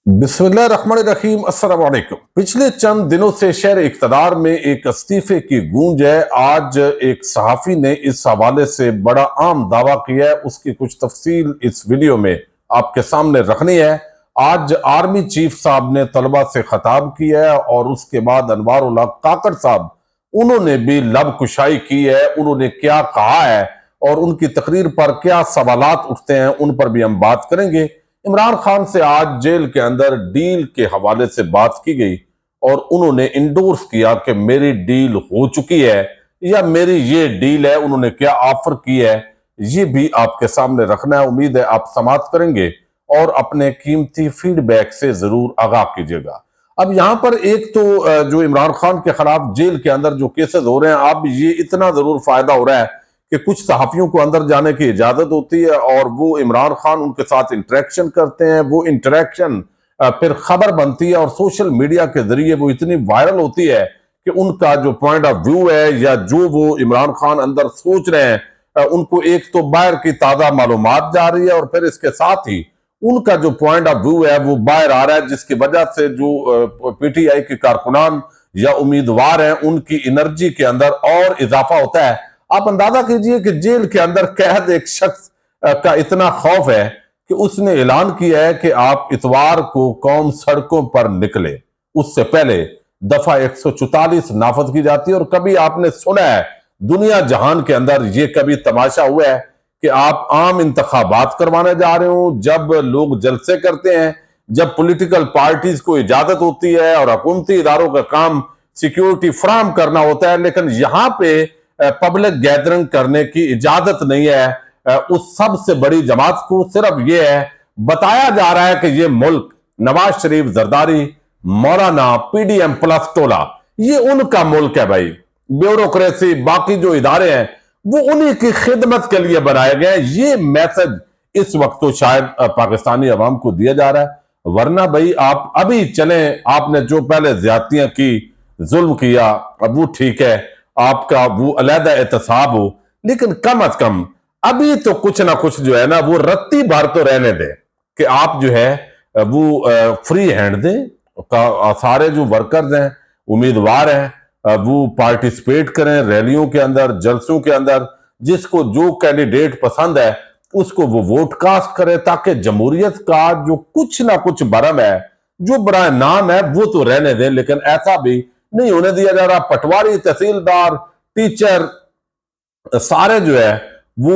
बिस्मिल्लाहिर्रहमानिर्रहीम। अस्सलाम वालेकुम। पिछले चंद दिनों से शहर इक़्तिदार में एक इस्तीफे की गूंज है। आज एक सहाफ़ी ने इस हवाले से बड़ा आम दावा किया है, उसकी कुछ तफसील इस वीडियो में आपके सामने रखनी है। आज आर्मी चीफ साहब ने तलबा से खिताब किया है और उसके बाद अनवारुल हक काकड़ साहब उन्होंने भी लब कुशाई की है। उन्होंने क्या कहा है और उनकी तकरीर पर क्या सवालात उठते हैं, उन पर भी हम बात करेंगे। इमरान खान से आज जेल के अंदर डील के हवाले से बात की गई और उन्होंने इंडोर्स किया कि मेरी डील हो चुकी है या मेरी ये डील है। उन्होंने क्या ऑफर की है ये भी आपके सामने रखना है। उम्मीद है आप समाप्त करेंगे और अपने कीमती फीडबैक से जरूर आगाह कीजिएगा। अब यहां पर एक तो जो इमरान खान के खिलाफ जेल के अंदर जो केसेस हो रहे हैं, अब ये इतना जरूर फायदा हो रहा है कि कुछ सहाफियों को अंदर जाने की इजाजत होती है और वो इमरान खान उनके साथ इंटरेक्शन करते हैं। वो इंटरेक्शन फिर खबर बनती है और सोशल मीडिया के जरिए वो इतनी वायरल होती है कि उनका जो पॉइंट ऑफ व्यू है या जो वो इमरान खान अंदर सोच रहे हैं, उनको एक तो बाहर की ताजा मालूमात जा रही है और फिर इसके साथ ही उनका जो पॉइंट ऑफ व्यू है वो बाहर आ रहा है, जिसकी वजह से जो पीटीआई के कारकुनान या उम्मीदवार हैं उनकी एनर्जी के अंदर और इजाफा होता है। आप अंदाजा कीजिए कि जेल के अंदर कैद एक शख्स का इतना खौफ है कि उसने ऐलान किया है कि आप इतवार को कौम सड़कों पर निकले, उससे पहले दफा 144 नाफज की जाती है। और कभी आपने सुना है दुनिया जहान के अंदर ये कभी तमाशा हुआ है कि आप आम इंतखाबात करवाने जा रहे हो, जब लोग जलसे करते हैं, जब पॉलिटिकल पार्टीज को इजाजत होती है और हुकूमती इदारों का काम सिक्योरिटी फराहम करना होता है, लेकिन यहां पे पब्लिक गैदरिंग करने की इजाजत नहीं है। उस सबसे बड़ी जमात को सिर्फ यह है बताया जा रहा है कि यह मुल्क नवाज शरीफ, जरदारी, मौलाना, पीडीएम प्लस टोला, ये उनका मुल्क है भाई। ब्यूरोक्रेसी, बाकी जो इदारे हैं वो उन्हीं की खिदमत के लिए बनाए गए। ये मैसेज इस वक्त तो शायद पाकिस्तानी अवाम को दिया जा रहा है। वरना भाई आप अभी चले, आपने जो पहले ज्यादतियां की, जुल्म किया, अब वो ठीक है, आपका वो अलहदा एहतसाब हो, लेकिन कम अज कम अभी तो कुछ ना कुछ जो है ना वो रत्ती भर तो रहने दे कि आप जो है वो फ्री हैंड दें। सारे जो वर्कर्स हैं, उम्मीदवार हैं, वो पार्टिसिपेट करें रैलियों के अंदर, जलसों के अंदर। जिसको जो कैंडिडेट पसंद है उसको वो वोट कास्ट करे, ताकि जमहूरियत का जो कुछ ना कुछ भरम है, जो बड़ा नाम है, वो तो रहने दें। लेकिन ऐसा भी नहीं होने दिया जा रहा। पटवारी, तहसीलदार, टीचर, सारे जो है वो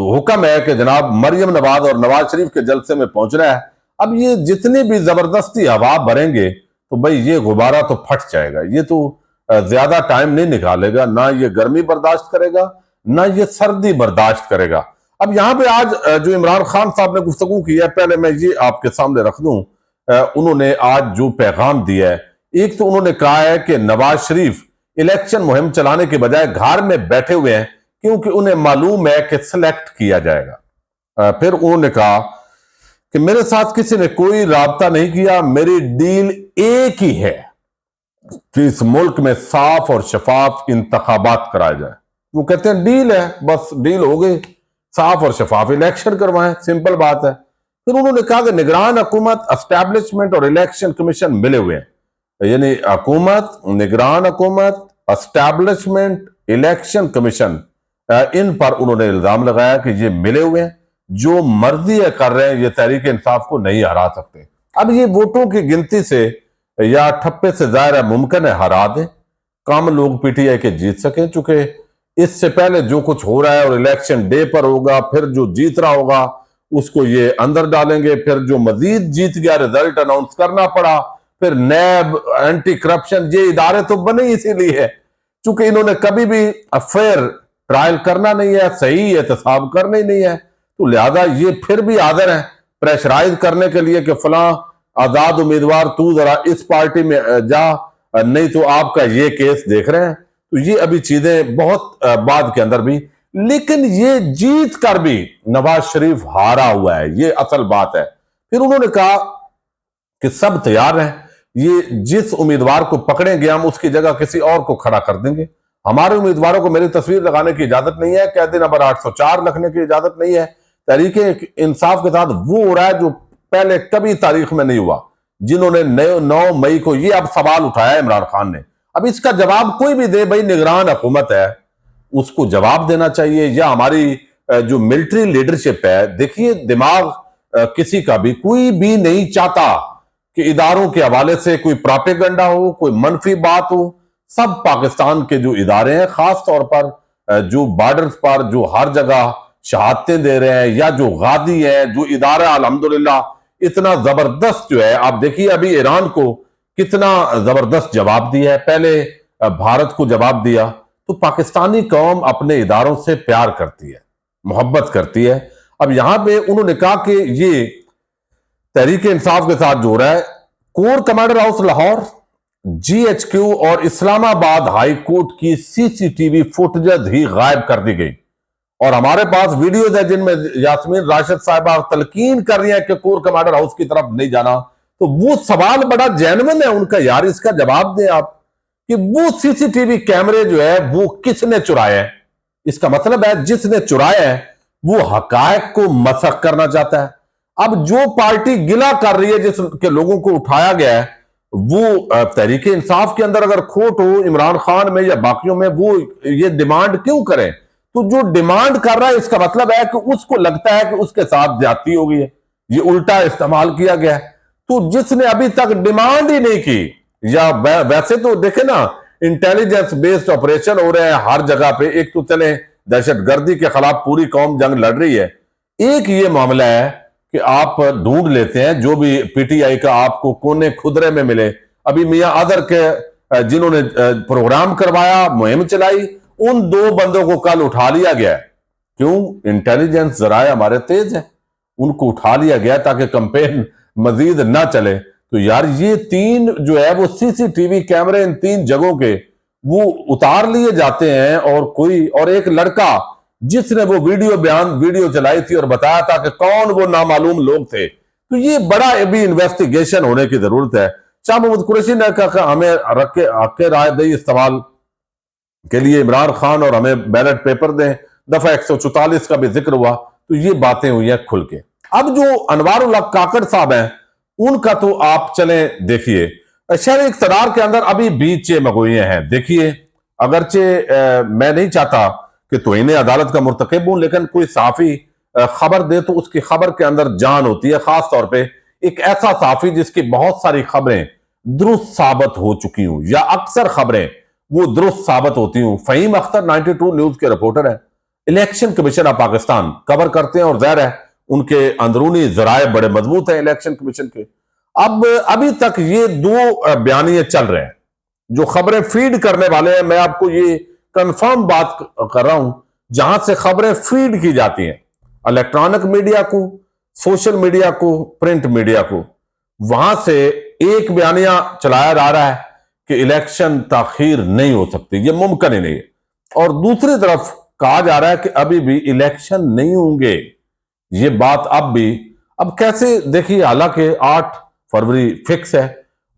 हुक्म है कि जनाब मरियम नवाज और नवाज शरीफ के जलसे में पहुंचना है। अब ये जितनी भी जबरदस्ती हवा भरेंगे तो भाई ये गुब्बारा तो फट जाएगा। ये तो ज्यादा टाइम नहीं निकालेगा, ना ये गर्मी बर्दाश्त करेगा ना ये सर्दी बर्दाश्त करेगा। अब यहां पे आज जो इमरान खान साहब ने गुफ्तगू की है, पहले मैं ये आपके सामने रख दूं। उन्होंने आज जो पैगाम दिया है, एक तो उन्होंने कहा है कि नवाज शरीफ इलेक्शन मुहिम चलाने के बजाय घर में बैठे हुए हैं क्योंकि उन्हें मालूम है कि सिलेक्ट किया जाएगा। फिर उन्होंने कहा कि मेरे साथ किसी ने कोई राबता नहीं किया, मेरी डील एक ही है कि इस मुल्क में साफ और शफाफ इंतखाबात कराए जाए। वो कहते हैं डील है, बस डील हो गई, साफ और शफाफ इलेक्शन करवाएं, सिंपल बात है। फिर उन्होंने कहा कि निगरान हुकूमत, एस्टैब्लिशमेंट और इलेक्शन कमीशन मिले हुए हैं, यानी हुकूमत, निगरान हुकूमत, एस्टैब्लिशमेंट, इलेक्शन कमीशन, इन पर उन्होंने इल्जाम लगाया कि ये मिले हुए हैं, जो मर्जी है कर रहे हैं, ये तहरीक इंसाफ को नहीं हरा सकते। अब ये वोटों की गिनती से या ठप्पे से जाहिर है मुमकिन है हरा दे, कम लोग पीटीआई के जीत सकें, चूंकि इससे पहले जो कुछ हो रहा है और इलेक्शन डे पर होगा, फिर जो जीत रहा होगा उसको ये अंदर डालेंगे, फिर जो मजीद जीत गया रिजल्ट अनाउंस करना पड़ा, फिर नैब, एंटी करप्शन, ये इदारे तो बने इसीलिए है चूंकि इन्होंने कभी भी फेयर ट्रायल करना नहीं है, सही एहतसाब करना ही नहीं है। तो लिहाजा ये फिर भी आदर है प्रेशराइज करने के लिए कि फला आजाद उम्मीदवार तू जरा इस पार्टी में जा, नहीं तो आपका ये केस देख रहे हैं। तो ये अभी चीजें बहुत बाद के अंदर भी, लेकिन ये जीत कर भी नवाज शरीफ हारा हुआ है, ये असल बात है। फिर उन्होंने कहा कि सब तैयार हैं, ये जिस उम्मीदवार को पकड़ेंगे हम उसकी जगह किसी और को खड़ा कर देंगे। हमारे उम्मीदवारों को मेरी तस्वीर लगाने की इजाजत नहीं है, कैदी नंबर 804 लिखने की इजाजत नहीं है। तहरीके इंसाफ के साथ वो हो रहा है जो पहले कभी तारीख में नहीं हुआ, जिन्होंने 9 मई को ये अब सवाल उठाया इमरान खान ने। अब इसका जवाब कोई भी दे, भाई निगरान हुकूमत है, उसको जवाब देना चाहिए, या हमारी जो मिलिट्री लीडरशिप है। देखिए दिमाग किसी का भी, कोई भी नहीं चाहता कि इदारों के हवाले से कोई प्रोपेगेंडा हो, कोई मनफी बात हो। सब पाकिस्तान के जो इदारे हैं, खास तौर पर जो बॉर्डर्स पर जो हर जगह शहादतें दे रहे हैं, या जो गादी है, जो इदारा अल्हम्दुलिल्लाह इतना जबरदस्त जो है, आप देखिए अभी ईरान को कितना जबरदस्त जवाब दिया है, पहले भारत को जवाब दिया। तो पाकिस्तानी कौम अपने इदारों से प्यार करती है, मोहब्बत करती है। अब यहां पे उन्होंने कहा कि ये तहरीक इंसाफ के साथ जो रहा है, core commander house Lahore, GHQ और इस्लामाबाद हाई कोर्ट की सीसीटीवी फुटेज ही गायब कर दी गई। और हमारे पास वीडियोज है जिनमें यास्मीन राशिद साहिबा तलकीन कर रही है कि कोर कमांडर हाउस की तरफ नहीं जाना। तो वो सवाल बड़ा जेन्युइन है उनका, यार इसका जवाब दें आप कि वो सीसीटीवी कैमरे जो है वो किसने चुराए हैं। इसका मतलब है जिसने चुराया है वो हकायक को मसख करना चाहता है। अब जो पार्टी गिला कर रही है जिसके लोगों को उठाया गया है, वो तहरीक इंसाफ के अंदर अगर खोट हो इमरान खान में या बाकियों में, वो ये डिमांड क्यों करें? तो जो डिमांड कर रहा है इसका मतलब है कि उसको लगता है कि उसके साथ ज्यादती हो गई है, ये उल्टा इस्तेमाल किया गया है। तो जिसने अभी तक डिमांड ही नहीं की, या वैसे तो देखे ना इंटेलिजेंस बेस्ड ऑपरेशन हो रहे हैं हर जगह पे। एक तो चले दहशतगर्दी के खिलाफ पूरी कौम जंग लड़ रही है, एक ये मामला है कि आप ढूंढ लेते हैं जो भी पीटीआई का आपको कोने खुदरे में मिले। अभी मियां अदर के जिन्होंने प्रोग्राम करवाया, मुहिम चलाई, उन 2 बंदों को कल उठा लिया गया। क्यों? इंटेलिजेंस जराए हमारे तेज हैं, उनको उठा लिया गया ताकि कंपेन मजीद ना चले। तो यार ये 3 जो है वो सीसीटीवी कैमरे इन 3 जगहों के वो उतार लिए जाते हैं, और एक लड़का जिसने वो वीडियो चलाई थी और बताया था कि कौन वो नामालूम लोग थे। तो ये बड़ा अभी इन्वेस्टिगेशन होने की जरूरत है। शाह महमूद कुरैशी ने कहा हमें रख के राय दई इस सवाल के लिए इमरान खान, और हमें बैलेट पेपर दें। दफा 144 का भी जिक्र हुआ। तो ये बातें हुई हैं खुल के। अब जो अनवारुल हक काकड़ साहब हैं उनका तो आप चले देखिए, शहर इख्तियार के अंदर अभी बीचे मगोइयां हैं। देखिए अगरचे मैं नहीं चाहता कि तौहीन अदालत का मुर्तकिब हूं, लेकिन कोई साफी खबर दे तो उसकी खबर के अंदर जान होती है। खास तौर पे एक ऐसा साफी जिसकी बहुत सारी खबरें दुरुस्त साबित हो चुकी हूं, या अक्सर खबरें वो दुरुस्त साबित होती हूं। फहीम अख्तर 92 न्यूज के रिपोर्टर है, election commission of Pakistan cover करते हैं, और जाहिर है उनके अंदरूनी जराए बड़े मजबूत हैं इलेक्शन कमीशन के। अब अभी तक ये 2 बयानिए चल रहे हैं जो खबरें फीड करने वाले हैं। मैं आपको ये कंफर्म बात कर रहा हूं, जहां से खबरें फीड की जाती हैं इलेक्ट्रॉनिक मीडिया को, सोशल मीडिया को, प्रिंट मीडिया को, वहां से एक बयानिया चलाया जा रहा है कि इलेक्शन ताखीर नहीं हो सकती, ये मुमकिन ही नहीं है। और दूसरी तरफ कहा जा रहा है कि अभी भी इलेक्शन नहीं होंगे। ये बात अब कैसे देखिए, हालांकि 8 फरवरी फिक्स है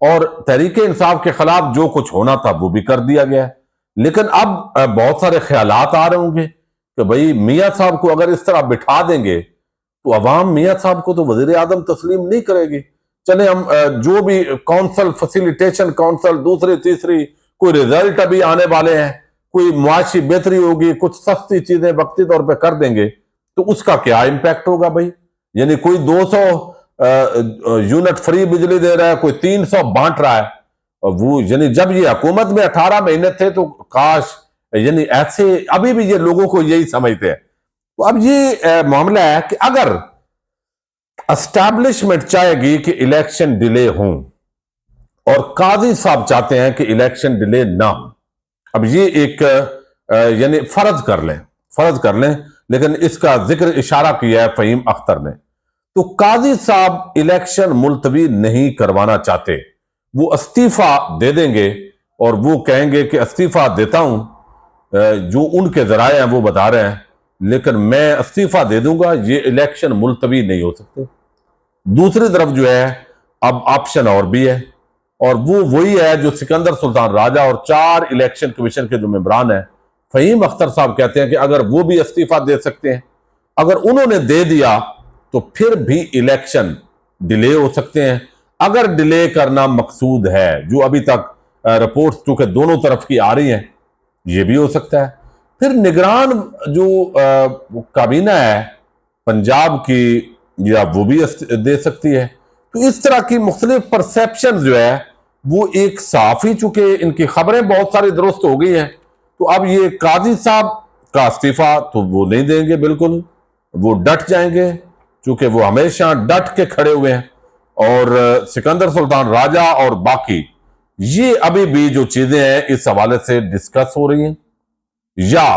और तहरीक इंसाफ के खिलाफ जो कुछ होना था वो भी कर दिया गया है। लेकिन अब बहुत सारे ख्यालात आ रहे होंगे कि भाई मियां साहब को अगर इस तरह बिठा देंगे तो अवाम मियां साहब को तो वजीर आजम तस्लीम नहीं करेगी। चले हम जो भी काउंसिल फैसिलिटेशन काउंसिल दूसरी तीसरी कोई रिजल्ट अभी आने वाले हैं, कोई मुआशी बेहतरी होगी, कुछ सस्ती चीजें वक्ती तौर पे कर देंगे, तो उसका क्या इम्पैक्ट होगा भाई? यानी कोई 200 यूनिट फ्री बिजली दे रहा है, कोई 300 बांट रहा है। और वो यानी जब ये हुकूमत में 18 महीने थे तो काश, यानी ऐसे अभी भी ये लोगों को यही समझते हैं। तो अब ये मामला है कि अगर एस्टैब्लिशमेंट चाहेगी कि इलेक्शन डिले हो और काजी साहब चाहते हैं कि इलेक्शन डिले ना हो, अब ये एक यानी फर्ज कर लें, लेकिन इसका जिक्र इशारा किया है फहीम अख्तर ने। तो काजी साहब इलेक्शन मुलतवी नहीं करवाना चाहते, वो इस्तीफा दे देंगे और वो कहेंगे कि इस्तीफा देता हूं, जो उनके जराए हैं वो बता रहे हैं, लेकिन मैं इस्तीफा दे दूंगा, ये इलेक्शन मुलतवी नहीं हो सकते। दूसरी तरफ जो है अब ऑप्शन और भी है, और वो वही है जो सिकंदर सुल्तान राजा और 4 इलेक्शन कमीशन के जो मेंबरान हैं, फहीम अख्तर साहब कहते हैं कि अगर वो भी इस्तीफा दे सकते हैं। अगर उन्होंने दे दिया तो फिर भी इलेक्शन डिले हो सकते हैं। अगर डिले करना मकसूद है, जो अभी तक रिपोर्ट्स चूंकि दोनों तरफ की आ रही हैं, ये भी हो सकता है। फिर निगरान जो काबीना है पंजाब की, या वो भी दे सकती है। तो इस तरह की मुख्तलिफ परसेप्शन जो है वो एक साफ ही, चूंकि इनकी खबरें बहुत सारी दुरुस्त हो गई हैं, तो अब ये काजी साहब का इस्तीफा तो वो नहीं देंगे, बिल्कुल वो डट जाएंगे, क्योंकि वो हमेशा डट के खड़े हुए हैं। और सिकंदर सुल्तान राजा और बाकी ये अभी भी जो चीजें हैं इस हवाले से डिस्कस हो रही हैं, या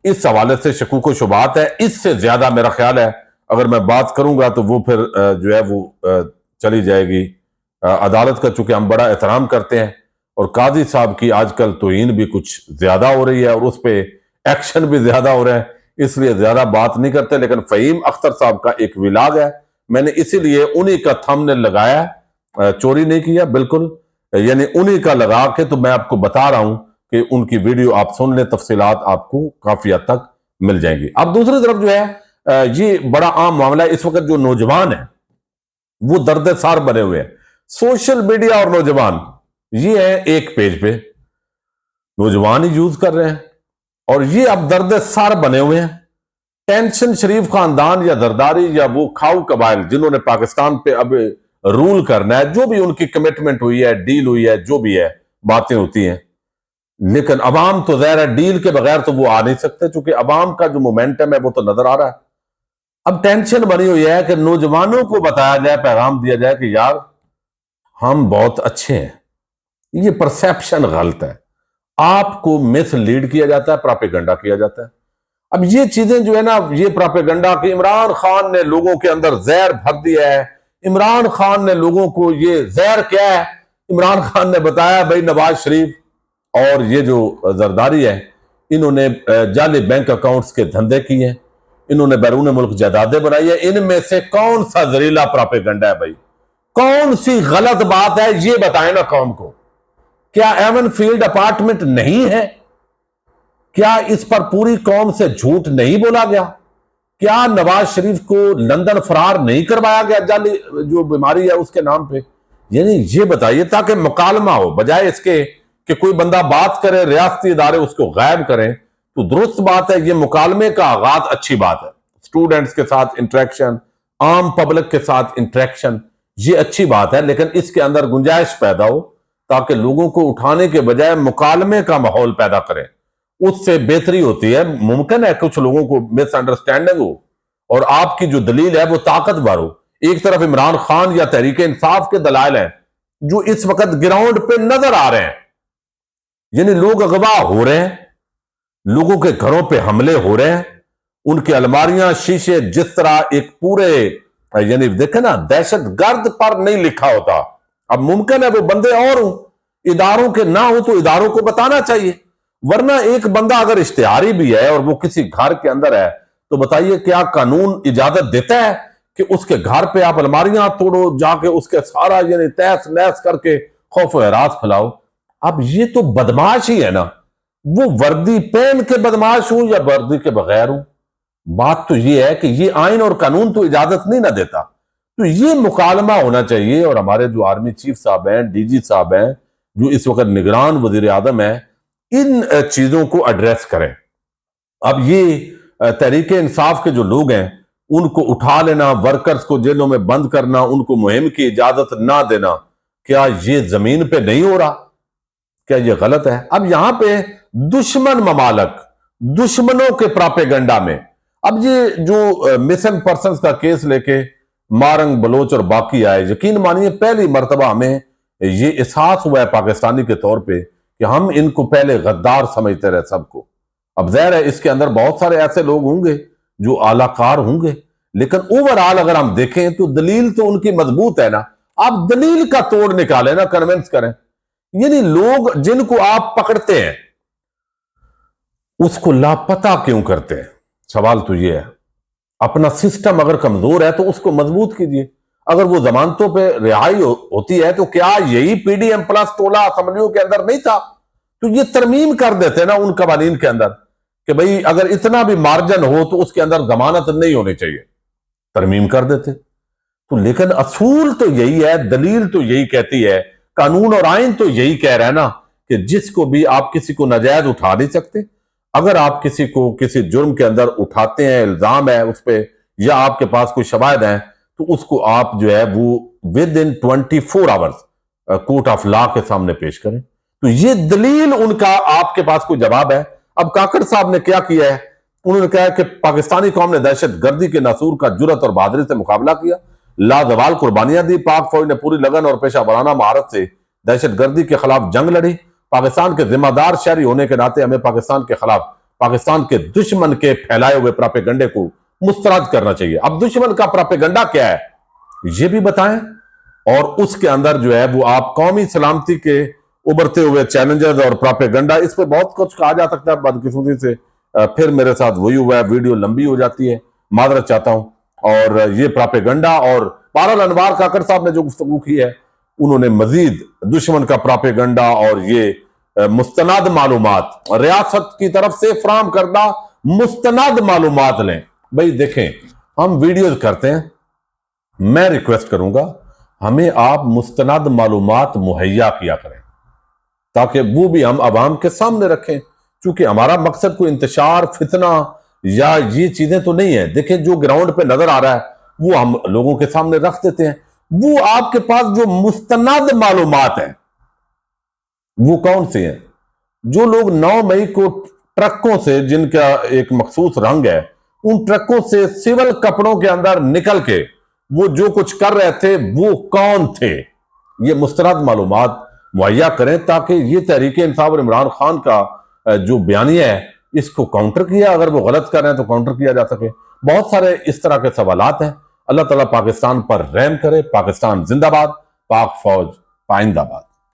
इस हवाले से शकूक शुबात है। इससे ज्यादा मेरा ख्याल है अगर मैं बात करूंगा तो वो फिर जो है वो चली जाएगी अदालत का, चूंकि हम बड़ा एहतराम करते हैं और काजी साहब की आजकल तौहीन भी कुछ ज्यादा हो रही है और उस पर एक्शन भी ज्यादा हो रहा है, इसलिए ज्यादा बात नहीं करते। लेकिन फहीम अख्तर साहब का एक विलाग है, मैंने इसीलिए उन्हीं का थंबनेल लगाया, चोरी नहीं किया बिल्कुल, यानी उन्हीं का लगा के तो मैं आपको बता रहा हूं कि उनकी वीडियो आप सुन लें, तफसीलात आपको काफी हद तक मिल जाएंगी। अब दूसरी तरफ जो है ये बड़ा आम मामला है, इस वक्त जो नौजवान है वो दर्द सार बने हुए हैं। सोशल मीडिया और नौजवान ये है एक पेज पे, नौजवान ही यूज कर रहे हैं और ये अब दर्द सार बने हुए हैं। टेंशन शरीफ खानदान या जरदारी या वो खाऊ कबाइल जिन्होंने पाकिस्तान पे अब रूल करना है, जो भी उनकी कमिटमेंट हुई है, डील हुई है, जो भी है बातें होती हैं, लेकिन अवाम तो ज़ाहिर है डील के बगैर तो वो आ नहीं सकते, क्योंकि अवाम का जो मोमेंटम है वो तो नजर आ रहा है। अब टेंशन बनी हुई है कि नौजवानों को बताया जाए, पैगाम दिया जाए कि यार हम बहुत अच्छे हैं। ये परसेप्शन गलत है, आपको मिसलीड किया जाता है, प्रोपेगेंडा किया जाता है। अब ये चीजें जो है ना, ये प्रोपेगेंडा कि इमरान खान ने लोगों के अंदर जहर भर दिया है, इमरान खान ने लोगों को, ये जहर क्या है, इमरान खान ने बताया भाई नवाज शरीफ और ये जो जरदारी है इन्होंने जाली बैंक अकाउंट्स के धंधे किए, इन्होंने बैरून मुल्क जायदादें बनाई है। इनमें से कौन सा जहरीला प्रोपेगेंडा है भाई, कौन सी गलत बात है, ये बताएं ना कौम को। क्या एवन फील्ड अपार्टमेंट नहीं है? क्या इस पर पूरी कौम से झूठ नहीं बोला गया? क्या नवाज शरीफ को लंदन फरार नहीं करवाया गया जाली जो बीमारी है उसके नाम पे? यानी ये बताइए, ताकि मुकालमा हो, बजाय इसके कि कोई बंदा बात करे, रियासती इदारे उसको गायब करें। तो दुरुस्त बात है, ये मुकालमे का आगाज अच्छी बात है, स्टूडेंट्स के साथ इंटरेक्शन, आम पब्लिक के साथ इंटरेक्शन, ये अच्छी बात है, लेकिन इसके अंदर गुंजाइश पैदा हो ताकि लोगों को उठाने के बजाय मुकालमे का माहौल पैदा करें, उससे बेहतरी होती है। मुमकिन है कुछ लोगों को मिसअंडरस्टैंडिंग हो और आपकी जो दलील है वो ताकतवर हो। एक तरफ इमरान खान या तहरीक इंसाफ के दलाइल हैं जो इस वक्त ग्राउंड पे नजर आ रहे हैं, यानी लोग अगवा हो रहे हैं, लोगों के घरों पे हमले हो रहे हैं, उनकी अलमारियां, शीशे, जिस तरह एक पूरे, यानी देखे ना, दहशत गर्द पर नहीं लिखा होता। अब मुमकिन है वो बंदे और हों, इदारों के ना हो, तो इदारों को बताना चाहिए। वरना एक बंदा अगर इश्तिहारी भी है और वो किसी घर के अंदर है, तो बताइए क्या कानून इजाजत देता है कि उसके घर पे आप अलमारियां तोड़ो, जाके उसके सारा यानी तहस नहस करके खौफ व हरास फैलाओ? अब ये तो बदमाश ही है ना, वो वर्दी पहन के बदमाश हो या वर्दी के बगैर हो। बात तो ये है कि ये आइन और कानून तो इजाजत नहीं ना देता। तो ये मुकालमा होना चाहिए और हमारे जो आर्मी चीफ साहब हैं, डीजी साहब हैं, जो इस वक्त निगरान वजीर आजम है, इन चीजों को एड्रेस करें। अब ये तहरीक इंसाफ के जो लोग हैं उनको उठा लेना, वर्कर्स को जेलों में बंद करना, उनको मुहिम की इजाजत ना देना, क्या ये जमीन पे नहीं हो रहा? क्या ये गलत है? अब यहां पे दुश्मन ममालक, दुश्मनों के प्रोपेगेंडा में, अब ये जो मिसिंग पर्सन का केस लेके मारंग बलोच और बाकी आए, यकीन मानिए पहली मर्तबा हमें ये एहसास हुआ है पाकिस्तानी के तौर पे कि हम इनको पहले गद्दार समझते रहे सबको। अब ज़ाहिर है इसके अंदर बहुत सारे ऐसे लोग होंगे जो आलाकार होंगे, लेकिन ओवरऑल अगर हम देखें तो दलील तो उनकी मजबूत है ना। आप दलील का तोड़ निकालें ना, कन्विंस करें। यानी लोग जिनको आप पकड़ते हैं उसको लापता क्यों करते हैं? सवाल तो यह है। अपना सिस्टम अगर कमजोर है तो उसको मजबूत कीजिए। अगर वो जमानतों पे रिहाई होती है तो क्या यही पीडीएम प्लस टोला असम्बलियों के अंदर नहीं था? तो ये तरमीम कर देते ना उन कवानीन के अंदर कि भाई अगर इतना भी मार्जिन हो तो उसके अंदर जमानत नहीं होनी चाहिए, तरमीम कर देते। तो लेकिन असूल तो यही है, दलील तो यही कहती है, कानून और आइन तो यही कह रहा है ना कि जिसको भी आप किसी को नाजायज उठा नहीं सकते। अगर आप किसी को किसी जुर्म के अंदर उठाते हैं, इल्जाम है उस पर, या आपके पास कोई शवाहिद है, तो उसको आप जो है वो with in 24 hours court of law के सामने पेश करें। तो ये दलील उनका आपके पास कोई जवाब है। अब काकड़ साहब ने क्या किया है, उन्होंने कहा कि पाकिस्तानी कौम ने दहशत गर्दी के नासूर का जुर्रत और बहादुरी से मुकाबला किया, लाजवाल कुर्बानियां दी, पाक फौज ने पूरी लगन और पेशा वराना महारत से दहशत गर्दी के खिलाफ जंग लड़ी। पाकिस्तान के जिम्मेदार शहरी होने के नाते हमें पाकिस्तान के खिलाफ पाकिस्तान के दुश्मन के फैलाए हुए प्रापेगंडे को मुस्तरद करना चाहिए। अब दुश्मन का प्रापेगंडा क्या है ये भी बताएं, और उसके अंदर जो है वो आप कौमी सलामती के उभरते हुए चैलेंजेस और प्रापेगंडा, इस पर बहुत कुछ कहा जा सकता है बदकिस्मती से। फिर मेरे साथ वही हुआ है, वीडियो लंबी हो जाती है, मादरत चाहता हूं। और ये प्रापेगंडा और पारल अनवार काकड़ साहब ने जो गुफ्तगू की है, उन्होंने मजीद दुश्मन का प्रापेगंडा और ये मुस्तनद मालूमात रियासत की तरफ से फराम करदा मुस्तनद मालूमात लें। भाई देखें, हम वीडियोज करते हैं, मैं रिक्वेस्ट करूंगा हमें आप मुस्तनद मालूमात मुहैया किया करें ताकि वो भी हम आवाम के सामने रखें, क्योंकि हमारा मकसद कोई इंतशार, फितना या ये चीजें तो नहीं है। देखें, जो ग्राउंड पे नजर आ रहा है वो हम लोगों के सामने रख देते हैं। वो आपके पास जो मुस्तनद मालूमात है वो कौन सी है? जो लोग 9 मई को ट्रकों से, जिनका एक मखसूस रंग है, उन ट्रकों से सिविल कपड़ों के अंदर निकल के वो जो कुछ कर रहे थे वो कौन थे, ये मुस्तनद मालूमात मुहैया करें ताकि ये तहरीक इंसाफ और इमरान खान का जो बयानिया है इसको काउंटर किया, अगर वो गलत कर रहे हैं तो काउंटर किया जा सके। बहुत सारे इस तरह के सवालात हैं। अल्लाह ताला पाकिस्तान पर रहम करे। पाकिस्तान जिंदाबाद, पाक फौज पाइंदाबाद।